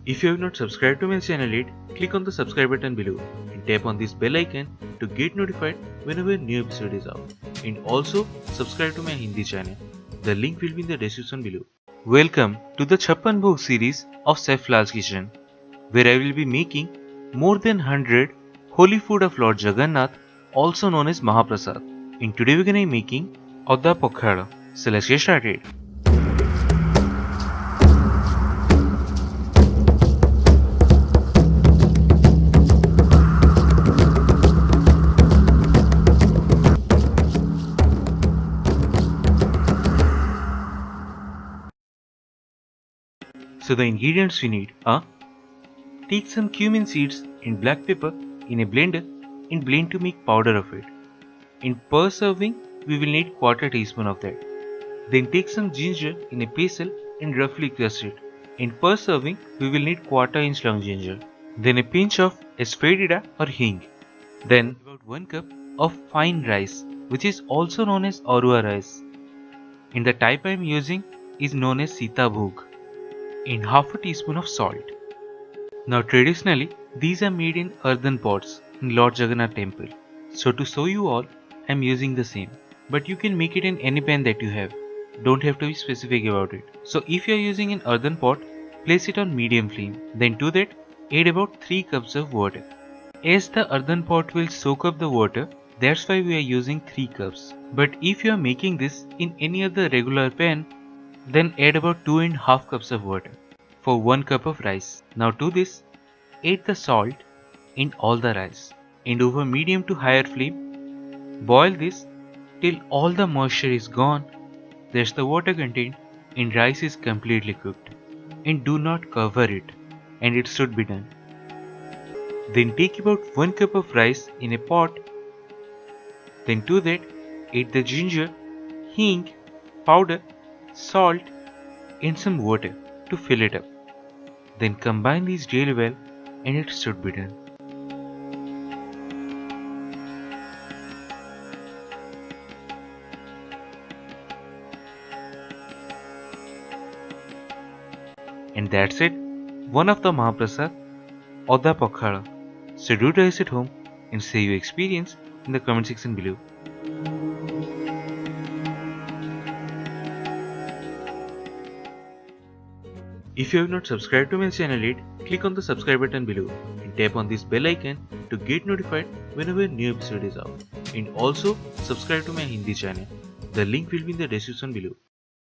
If you have not subscribed to my channel yet, click on the subscribe button below and tap on this bell icon to get notified whenever a new episode is out. And also subscribe to my Hindi channel. The link will be in the description below. Welcome to the CHAPPAN BHOG series of Chef Lall's kitchen, where I will be making more than 100 holy food of Lord Jagannath, also known as Mahaprasad. And today we are going to be making Abhada Pakhala. So let's get started. So the ingredients we need are: take some cumin seeds and black pepper in a blender and blend to make powder of it. In per serving, we will need quarter teaspoon of that. Then take some ginger in a pestle and roughly crush it. In per serving, we will need quarter inch long ginger. Then a pinch of Asafoetida or hing. Then about 1 cup of fine rice, which is also known as Orua rice. And the type I am using is known as Sita Bhog. And half a teaspoon of salt. Now traditionally, these are made in earthen pots in Lord Jagannath temple. So to show you all, I am using the same. But you can make it in any pan that you have. Don't have to be specific about it. So if you are using an earthen pot, place it on medium flame. Then to that, add about 3 cups of water. As the earthen pot will soak up the water, that's why we are using 3 cups. But if you are making this in any other regular pan, then add about 2.5 cups of water for 1 cup of rice. Now to this, add the salt in all the rice and over medium to higher flame, boil this till all the moisture is gone, that's the water contained, and rice is completely cooked. And do not cover it, and it should be done. Then take about 1 cup of rice in a pot. Then to that, add the ginger, hing, powder, salt and some water to fill it up. Then combine these really well and it should be done. And that's it, one of the Mahaprasad Abhada Pakhala. So do try this at home and share your experience in the comment section below. If you have not subscribed to my channel yet, click on the subscribe button below and tap on this bell icon to get notified whenever a new episode is out. And also subscribe to my Hindi channel. The link will be in the description below.